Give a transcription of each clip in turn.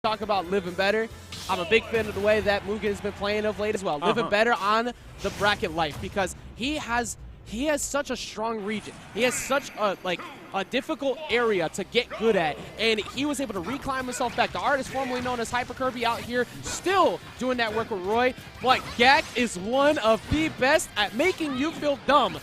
talk about living better. I'm a big fan of the way that Mugen has been playing of late as well. Living better on the bracket life because he has such a strong region. He has such a difficult area to get good at, and he was able to reclimb himself back. The artist formerly known as Hyper Kirby out here still doing that work with Roy, but Gackt is one of the best at making you feel dumb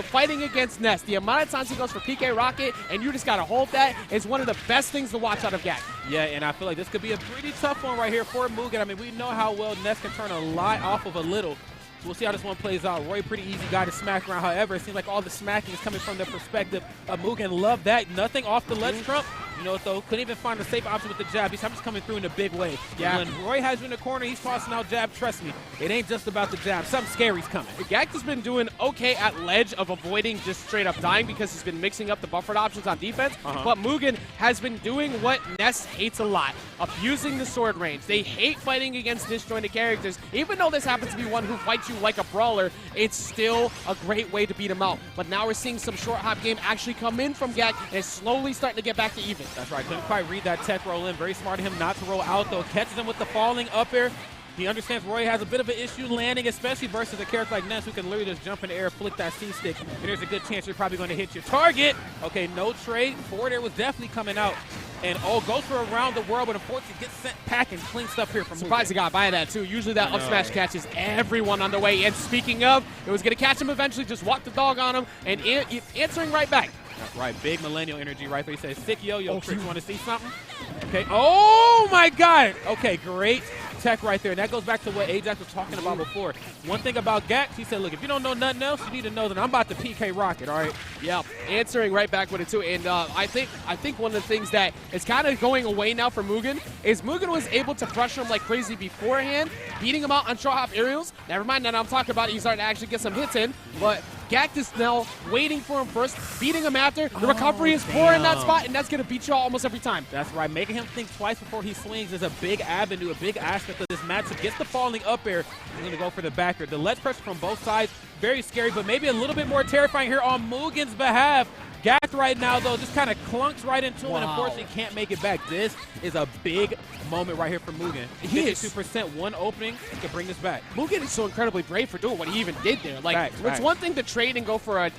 fighting against Ness. The amount of times he goes for PK Rocket and you just got to hold that is one of the best things to watch out of Gackt. Yeah, and I feel like this could be a pretty tough one right here for Mugen. I mean, we know how well Ness can turn a lot off of a little. We'll see how this one plays out. Roy, pretty easy guy to smack around. However, it seems like all the smacking is coming from the perspective of Mugen. Love that. Nothing off the ledge trump. You know what, though? Couldn't even find a safe option with the jab. He's just coming through in a big way. Yeah. When Roy has you in the corner, he's tossing out jab. Trust me, it ain't just about the jab. Something scary's coming. Gackt has been doing okay at ledge of avoiding just straight up dying because he's been mixing up the buffered options on defense. But Mugen has been doing what Ness hates a lot, abusing the sword range. They hate fighting against disjointed characters. Even though this happens to be one who fights you like a brawler, it's still a great way to beat him out. But now we're seeing some short hop game actually come in from Gackt and is slowly starting to get back to even. That's right. Couldn't quite read that tech roll in. Very smart of him not to roll out, though. Catches him with the falling up air. He understands Roy has a bit of an issue landing, especially versus a character like Ness who can literally just jump in the air, flick that C-stick, and there's a good chance you're probably going to hit your target. Okay, no trade. Forward air was definitely coming out. And goes for around the world, but unfortunately gets sent packing. Clean stuff here from Mugen. Surprised he got by that, too. Usually that up smash catches everyone on the way. And speaking of, it was going to catch him eventually, just walk the dog on him, and answering right back. That's right. Big millennial energy right there. He says, sick yo-yo tricks. You want to see something? Okay. Oh, my God. Okay, great tech right there. And that goes back to what Ajax was talking about before. One thing about Gackt, he said, look, if you don't know nothing else, you need to know that I'm about to PK Rocket, all right? Yeah, answering right back with it, too. And I think one of the things that is kind of going away now for Mugen is Mugen was able to pressure him like crazy beforehand, beating him out on short hop aerials. Never mind that I'm talking about he's starting to actually get some hits in, but Gackt is now waiting for him first, beating him after. The recovery is poor in that spot, and that's going to beat you almost every time. That's right. Making him think twice before he swings is a big avenue, a big aspect of this matchup. Gets the falling up air. He's going to go for the backer. The ledge pressure from both sides, very scary, but maybe a little bit more terrifying here on Mugen's behalf. Gackt right now, though, just kind of clunks right into him and unfortunately can't make it back. This is a big moment right here for Mugen. 52%, one opening to bring this back. Mugen is so incredibly brave for doing what he even did there. Like, it's one thing to trade and go for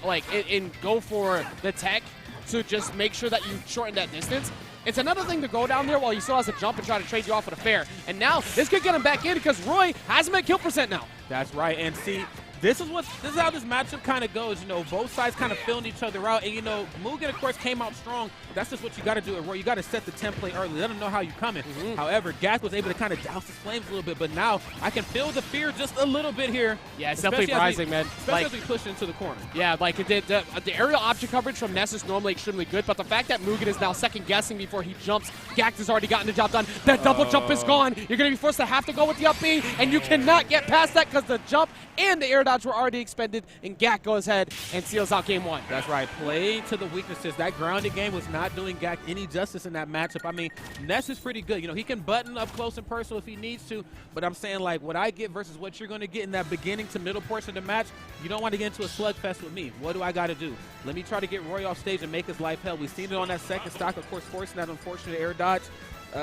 go for the tech to just make sure that you shorten that distance. It's another thing to go down there while he still has to jump and try to trade you off with a fair. And now this could get him back in because Roy has him at kill percent now. That's right. And see, this is how this matchup kind of goes. You know, both sides kind of filling each other out. And, you know, Mugen, of course, came out strong. That's just what you got to do. You got to set the template early. Let them know how you're coming. However, Gackt was able to kind of douse his flames a little bit. But now I can feel the fear just a little bit here. Yeah, it's definitely rising, man. Especially as we push into the corner. Yeah, like the aerial object coverage from Ness is normally extremely good. But the fact that Mugen is now second-guessing before he jumps, Gackt has already gotten the job done. That double jump is gone. You're going to be forced to have to go with the up B. And you cannot get past that because the jump and the air dodge were already expended, and Gackt goes ahead and seals out game one. That's right. Play to the weaknesses. That grounded game was not doing Gackt any justice in that matchup. I mean, Ness is pretty good. You know, he can button up close and personal if he needs to, but I'm saying, like, what I get versus what you're going to get in that beginning to middle portion of the match, you don't want to get into a slugfest with me. What do I got to do? Let me try to get Roy off stage and make his life hell. We've seen it on that second stock, of course, forcing that unfortunate air dodge.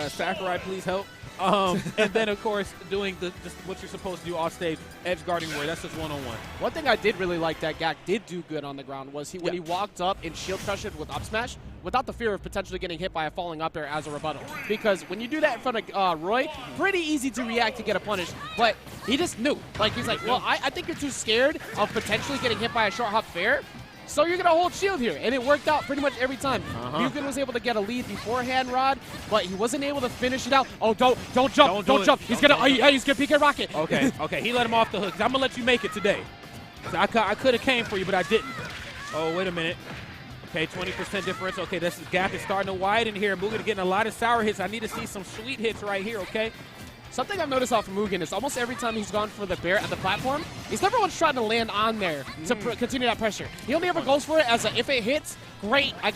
Sakurai, please help. And then, of course, doing just what you're supposed to do off stage, edge guarding Roy. That's just one-on-one. One thing I did really like that Gackt did do good on the ground was when he walked up and shield pressured with up smash without the fear of potentially getting hit by a falling up air as a rebuttal. Because when you do that in front of Roy, pretty easy to react to get a punish. But he just knew. Like, he's like, well, I think you're too scared of potentially getting hit by a short hop fair. So you're going to hold shield here. And it worked out pretty much every time. Mugen was able to get a lead beforehand, Rod, but he wasn't able to finish it out. Oh, don't jump. Don't jump. He's going to PK Rocket. Okay, okay. He let him off the hook. I'm going to let you make it today. So I could have came for you, but I didn't. Oh, wait a minute. Okay, 20% differential. Okay, this Gackt is starting to widen here. Mugen getting a lot of sour hits. I need to see some sweet hits right here, okay? Something I've noticed off of Mugen is almost every time he's gone for the bear at the platform, he's never once trying to land on there to continue that pressure. He only ever goes for it as a, if it hits, great, I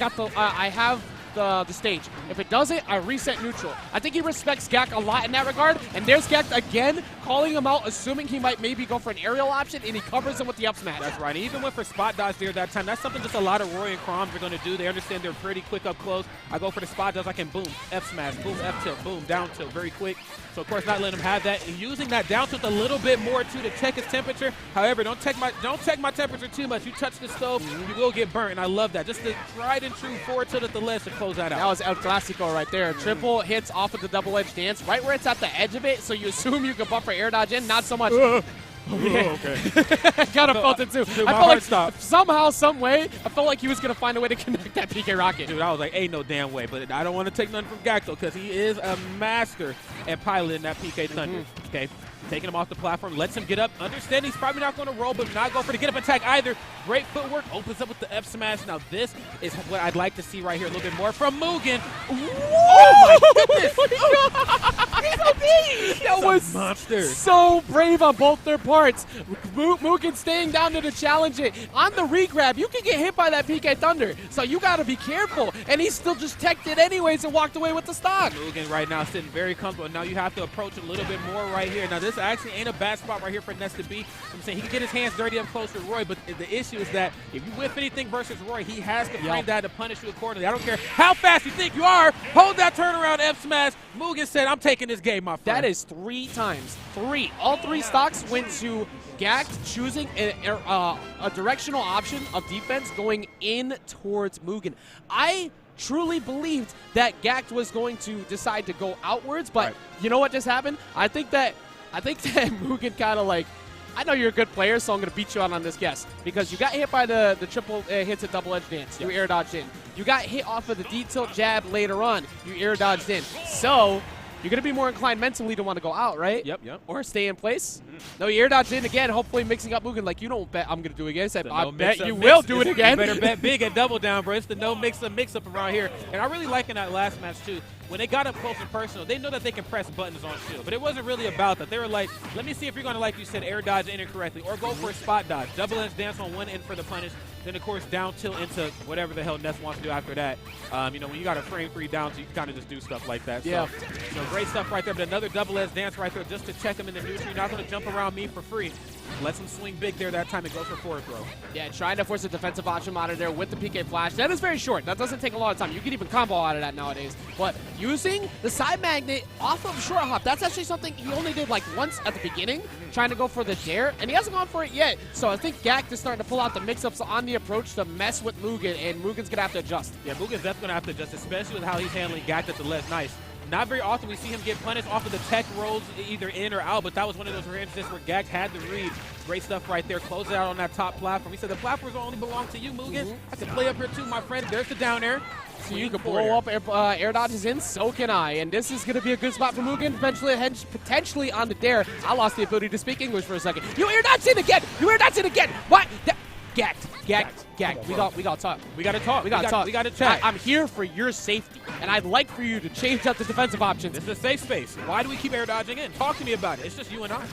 have the stage. If it doesn't, I reset neutral. I think he respects Gackt a lot in that regard, and there's Gackt again calling him out, assuming he might maybe go for an aerial option, and he covers him with the up smash. That's right. He even went for spot dodge there that time. That's something just a lot of Roy and Chroms are going to do. They understand they're pretty quick up close. I go for the spot dodge, I can boom, F smash, boom, F tilt, boom, down tilt, very quick. So of course not letting him have that, and using that down tilt a little bit more too to check his temperature. However, don't check my temperature too much. You touch the stove, you will get burnt, and I love that. Just the tried and true forward tilt at the ledge to close that out. That was El Clasico right there. Triple hits off of the double edge dance, right where it's at the edge of it, so you assume you can buffer air dodge in, not so much. Okay. Kind of felt it too. Dude, I my felt like heart stopped. somehow, some way, I felt like he was going to find a way to connect that PK rocket. Dude, I was like, ain't no damn way. But I don't want to take nothing from Gackt, though, because he is a master at piloting that PK Thunder. Okay, taking him off the platform, lets him get up. Understand he's probably not going to roll, but not go for the get-up attack either. Great footwork, opens up with the F smash. Now this is what I'd like to see right here a little bit more from Mugen. Oh my goodness! That was a monster. So brave on both their parts. Mugen staying down to the challenge it. On the regrab, you can get hit by that PK Thunder, so you got to be careful. And he still just teched it anyways and walked away with the stock. Mugen right now sitting very comfortable. Now you have to approach a little bit more right here. Now this actually ain't a bad spot right here for Ness to be. I'm saying he can get his hands dirty up close to Roy, but the issue is that if you whiff anything versus Roy, he has to frame that to punish you accordingly. I don't care how fast you think you are. Hold that turnaround F smash. Mugen said, I'm taking this game, my friend. That is 3 times. 3. All 3 stocks went to Gackt choosing a directional option of defense going in towards Mugen. I truly believed that Gackt was going to decide to go outwards, but you know what just happened? I think that Mugen kind of like, I know you're a good player, so I'm going to beat you out on this guess. Because you got hit by the triple hits at double edge dance. You air dodged in. You got hit off of the D-tilt jab later on. You air dodged in. So you're going to be more inclined mentally to want to go out, right? Yep. Or stay in place. No, you air dodged in again, hopefully mixing up Mugen. Like, you don't bet I'm going to do it again. I said, I bet you will do it again. You better bet big at double down, bro. It's the no mix-up around here. And I really like in that last match, too. When they got up close and personal, they know that they can press buttons on shield. But it wasn't really about that. They were like, let me see if you're going to, like you said, air dodge in incorrectly or go for a spot dodge. Double edge dance on one end for the punish. Then, of course, down tilt into whatever the hell Ness wants to do after that. You know, when you got a frame 3 down, so you can kind of just do stuff like that. Yeah. So great stuff right there. But another double edge dance right there just to check him in the neutral. You're not going to jump around me for free. Lets him swing big there that time and goes for forward throw. Yeah, trying to force a defensive option out of there with the PK flash. That is very short. That doesn't take a lot of time. You can even combo out of that nowadays. But using the side magnet off of short hop, that's actually something he only did like once at the beginning, trying to go for the dare, and he hasn't gone for it yet. So I think Gackt is starting to pull out the mix-ups on the approach to mess with Mugen, and Mugen's going to have to adjust. Yeah, Mugen's definitely going to have to adjust, especially with how he's handling Gackt at the ledge. Nice. Not very often we see him get punished off of the tech rolls either in or out, but that was one of those rare instances where Gackt had to read. Great stuff right there. Close it out on that top platform. He said the platforms only belong to you, Mugen. I can play up here too, my friend. There's the down air. So you can blow up air dodges in, so can I. And this is going to be a good spot for Mugen, potentially on the dare. I lost the ability to speak English for a second. You air dodge in again! You air dodge in again! What? Gackt. We got to talk. We got to talk. We got to talk. We got to chat. I'm here for your safety, and I'd like for you to change up the defensive options. This is a safe space. Why do we keep air dodging in? Talk to me about it. It's just you and I.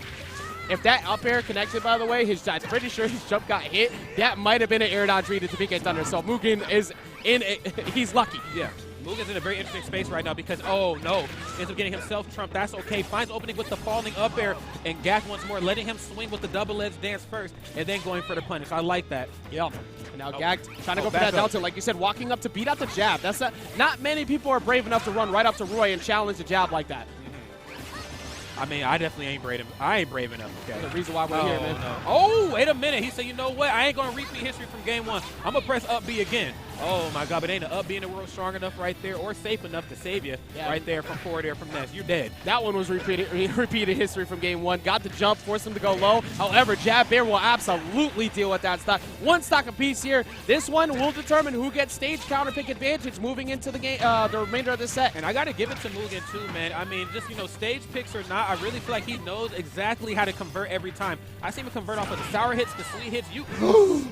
If that up air connected, by the way, I'm pretty sure his jump got hit. That might have been an air dodge read into PK Thunder. So Mugen is he's lucky. Yeah. Mugen's in a very interesting space right now because, oh no, ends up getting himself trumped. That's okay. Finds opening with the falling up air, and Gackt once more letting him swing with the double edge dance first and then going for the punish. I like that. Yeah. And now Gackt trying to go for that down tilt, like you said, walking up to beat out the jab. That's not many people are brave enough to run right up to Roy and challenge the jab like that. I mean, I definitely ain't brave enough. I ain't brave enough. Okay. That's the reason why we're here, man. No. Oh, wait a minute. He said, you know what? I ain't going to repeat history from game 1. I'm going to press up B again. Oh, my God. But ain't an up B in the world strong enough right there or safe enough to save you right there from forward air from Ness. You're dead. That one was repeated history from game 1. Got the jump, forced him to go low. However, Jab Bear will absolutely deal with that stock. One stock apiece here. This one will determine who gets stage counter pick advantage moving into the game, the remainder of the set. And I got to give it to Mugen too, man. I mean, just, you know, stage picks or not, I really feel like he knows exactly how to convert every time. I see him convert off of the sour hits, the sweet hits. Oh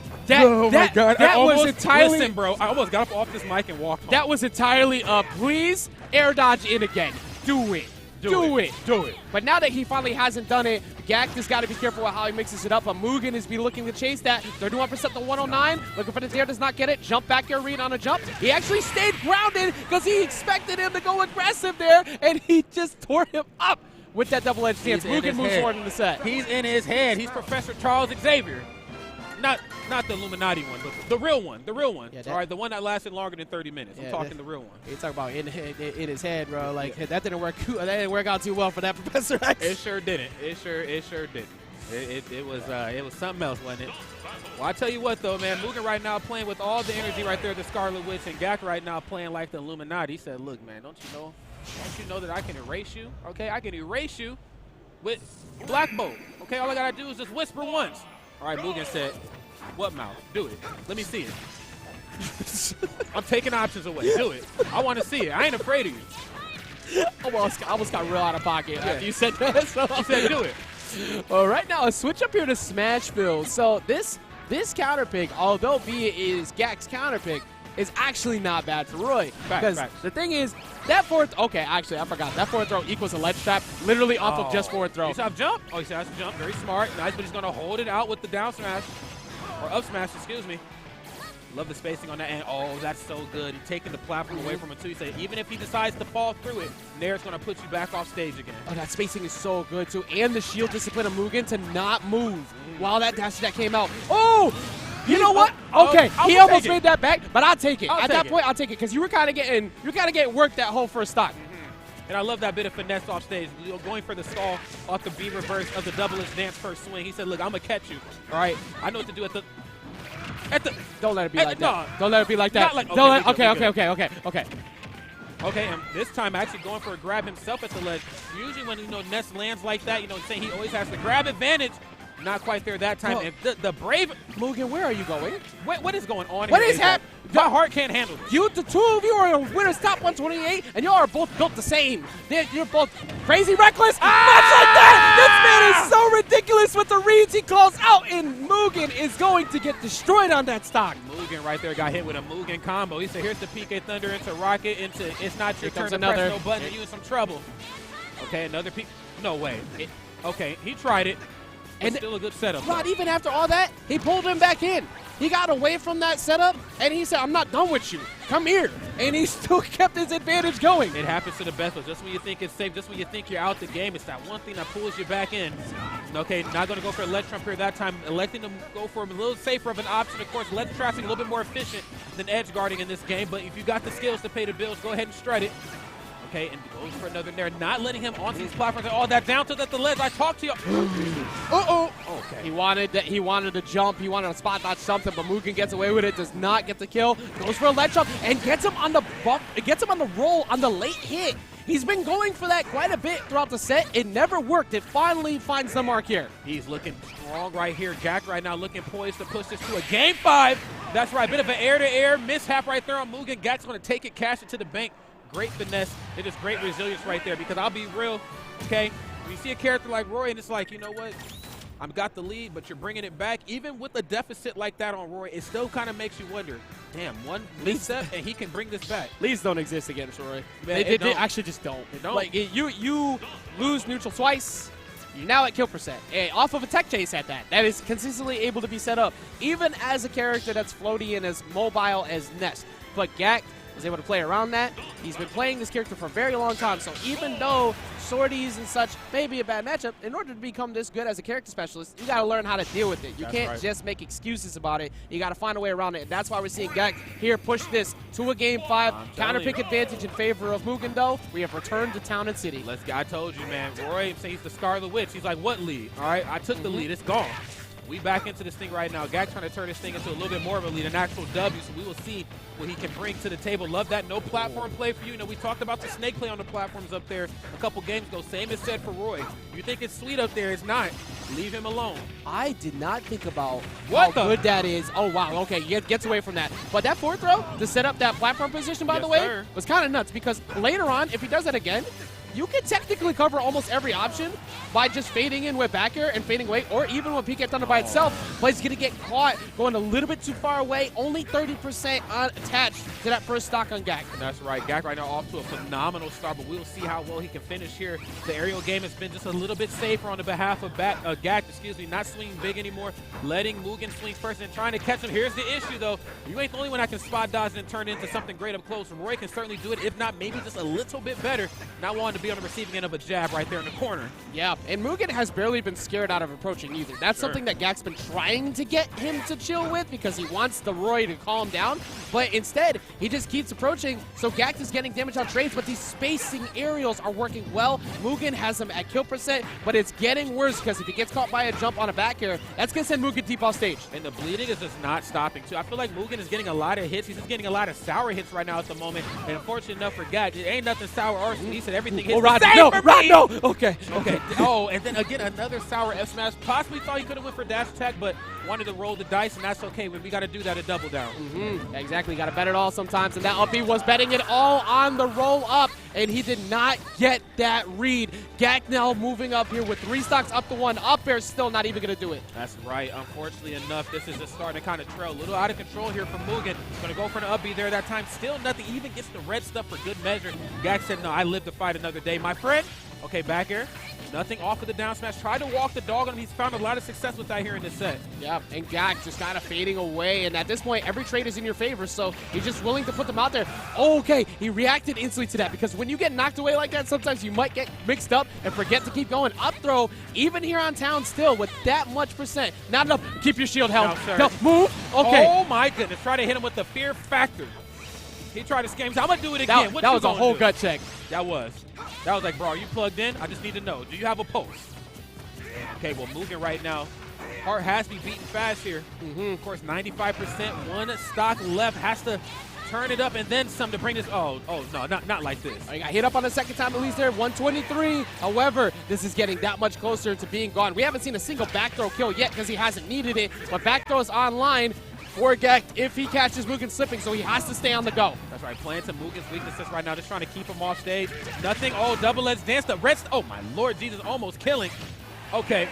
my God. That was entirely. Listen, bro. I almost got up off this mic and walked home. That was entirely please air dodge in again. Do it. Do it. Do it. But now that he finally hasn't done it, Gackt has got to be careful with how he mixes it up. But Mugen is looking to chase that. 31% to 109. Looking for the dare, does not get it. Jump back air read on a jump. He actually stayed grounded because he expected him to go aggressive there, and he just tore him up with that double-edged stance. Mugen moves forward in the set. He's in his head. He's Professor Charles Xavier. Not the Illuminati one, but the real one. The real one. Yeah, all right, the one that lasted longer than 30 minutes. I'm talking the real one. You're talking about in his head, bro. Like, that didn't work. That didn't work out too well for that Professor X. It sure didn't. It sure didn't. It was something else, wasn't it? Well, I tell you what, though, man. Mugen right now playing with all the energy right there, the Scarlet Witch, and Gackt right now playing like the Illuminati. He said, look, man, don't you know that I can erase you? Okay, I can erase you with Black Bolt. Okay, all I got to do is just whisper once. All right, Mugen said, what mouth? Do it. Let me see it. I'm taking options away. Do it. I want to see it. I ain't afraid of you. Almost got real out of pocket after you said that. So. You said do it. Well, right now, a switch up here to Smashville. So this counter pick, although B is Gackt's counter pick, is actually not bad for Roy. Because the thing is, that forward, okay, actually, I forgot. That forward throw equals a ledge trap, literally off of just forward throw. He saw jump. Oh, he saw jump. Very smart. Nice, but he's going to hold it out with the down smash. Or up smash, excuse me. Love the spacing on that end. Oh, that's so good. He's taking the platform away from him, too. He said, even if he decides to fall through it, Nair's going to put you back off stage again. Oh, that spacing is so good, too. And the shield discipline of Mugen to not move while that dash attack came out. Oh! You know what? Okay, he almost made that back, but I'll take it. At that point, I'll take it because you were kind of getting worked that whole first stock. And I love that bit of finesse off stage. Going for the stall off the B reverse of the double-edged dance first swing. He said, look, I'm going to catch you. All right? I know what to do at the... Don't let it be like that. Don't let it be like that. Okay. Okay, and this time actually going for a grab himself at the ledge. Usually when, Ness lands like that, saying he always has the grab advantage. Not quite there that time. And the brave... Mugen, where are you going? What is going on here? What is happening? My heart can't handle this. The two of you are winners top 128, and y'all are both built the same. You're both crazy reckless. Much like that. This man is so ridiculous with the reads he calls out, and Mugen is going to get destroyed on that stock. Mugen right there got hit with a Mugen combo. He said, here's the PK Thunder into Rocket, into it's not your turn to press no button, and you in some trouble. Okay, another PK. No way. Okay, he tried it. And still a good setup. Rod, even after all that, he pulled him back in. He got away from that setup, and he said, I'm not done with you. Come here. And he still kept his advantage going. It happens to the best of us. Just when you think it's safe, just when you think you're out the game, it's that one thing that pulls you back in. Okay, not going to go for a ledge trump here that time. Electing to go for a little safer of an option. Of course, ledge trapping a little bit more efficient than edge guarding in this game. But if you got the skills to pay the bills, go ahead and strut it. Okay, and goes for another Nair, not letting him onto these platforms. Oh, that down tilt at the ledge. I talked to you. Okay. He wanted to jump. He wanted to spot dodge something, but Mugen gets away with it. Does not get the kill. Goes for a ledge jump and gets him on the bump. It gets him on the roll on the late hit. He's been going for that quite a bit throughout the set. It never worked. It finally finds the mark here. He's looking strong right here. Gackt right now looking poised to push this to a game 5. That's right. Bit of an air-to-air mishap right there on Mugen. Gackt's going to take it, cash it to the bank. Great finesse. It is great resilience right there because I'll be real, okay? When you see a character like Roy and it's like, you know what? I've got the lead, but you're bringing it back. Even with a deficit like that on Roy, it still kind of makes you wonder, damn, one lead step and he can bring this back. Leads don't exist against Roy. They actually just don't. They don't. Like, you lose neutral twice. You're now at kill percent. Off of a tech chase at that. That is consistently able to be set up, even as a character that's floaty and as mobile as Ness. But Gackt was able to play around that. He's been playing this character for a very long time, so even though sorties and such may be a bad matchup, in order to become this good as a character specialist, you got to learn how to deal with it. You can't just make excuses about it. You got to find a way around it, and that's why we're seeing Gackt here push this to a game 5. Counter pick advantage in favor of Mugen, though. We have returned to Town and City. I told you, man. Roy says he's the Scarlet Witch. He's like, what lead? All right, I took the lead. It's gone. We back into this thing right now. Gackt trying to turn this thing into a little bit more of a lead, an actual W, so we will see what he can bring to the table. Love that. No platform play for you. We talked about the snake play on the platforms up there a couple games ago. Same is said for Roy. You think it's sweet up there. It's not. Leave him alone. I did not think about how good that is. Oh, wow. Okay, he gets away from that. But that forward throw to set up that platform position, by the way, was kind of nuts because later on, if he does that again, you can technically cover almost every option by just fading in with back air and fading away, or even when PK Thunder by itself, but he's going to get caught going a little bit too far away, only 30% attached to that first stock on Gackt. That's right. Gackt right now off to a phenomenal start, but we'll see how well he can finish here. The aerial game has been just a little bit safer on the behalf of Gackt, not swinging big anymore, letting Mugen swing first and trying to catch him. Here's the issue, though. You ain't the only one that can spot dodge and turn into something great up close. Roy can certainly do it, if not maybe just a little bit better, not wanting to be on the receiving end of a jab right there in the corner. Yeah, and Mugen has barely been scared out of approaching either. That's something that Gackt's been trying to get him to chill with because he wants the Roy to calm down, but instead, he just keeps approaching, so Gackt is getting damage on trades, but these spacing aerials are working well. Mugen has him at kill percent, but it's getting worse because if he gets caught by a jump on a back air, that's going to send Mugen deep off stage. And the bleeding is just not stopping, too. I feel like Mugen is getting a lot of hits. He's just getting a lot of sour hits right now at the moment, and unfortunately enough for Gackt, it ain't nothing sour or sweet. He said everything hits the same for me. No. Okay. Oh, and then again, another sour F smash. Possibly thought he could have went for dash attack, but wanted to roll the dice, and that's okay. We got to do that at double down. Exactly. Got to bet it all sometimes, and that up B was betting it all on the roll up, and he did not get that read. Gackt now moving up here with 3 stocks up to 1. Up air still not even going to do it. That's right. Unfortunately enough, this is just starting to kind of trail. A little out of control here from Mugen. Going to go for an up B there that time. Still nothing. Even gets the red stuff for good measure. Gackt said, no, I live to fight another day, my friend. Okay, back air. Nothing off of the down smash. Tried to walk the dog on him. He's found a lot of success with that here in this set. Yeah, and Gackt just kind of fading away. And at this point, every trade is in your favor, so he's just willing to put them out there. Okay, he reacted instantly to that because when you get knocked away like that, sometimes you might get mixed up and forget to keep going. Up throw, even here on town still with that much percent. Not enough. Keep your shield held. No, move. Okay. Oh, my goodness. Try to hit him with the fear factor. He tried to scam. I'm going to do it again. That was a whole gut check. That was like, bro, are you plugged in? I just need to know. Do you have a pulse? Okay, well, Mugen right now. Heart has to be beaten fast here. Of course, 95%. 1 stock left. Has to turn it up and then some to bring this. Oh, no, not like this. I got hit up on the second time, at least there, 123. However, this is getting that much closer to being gone. We haven't seen a single back throw kill yet because he hasn't needed it, but back throw is online for Gackt if he catches Mugen slipping, so he has to stay on the go. That's right, playing some Mugen's weaknesses right now, just trying to keep him off stage. Nothing. Oh, double let's dance. The red. Oh, my Lord Jesus, almost killing. Okay.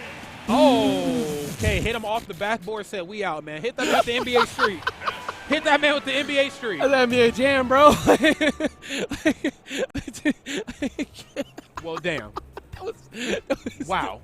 Oh, okay, hit him off the backboard, said we out, man. Hit that man with the NBA street. Hit that man with the NBA street. That's NBA jam, bro. Well, damn. Wow.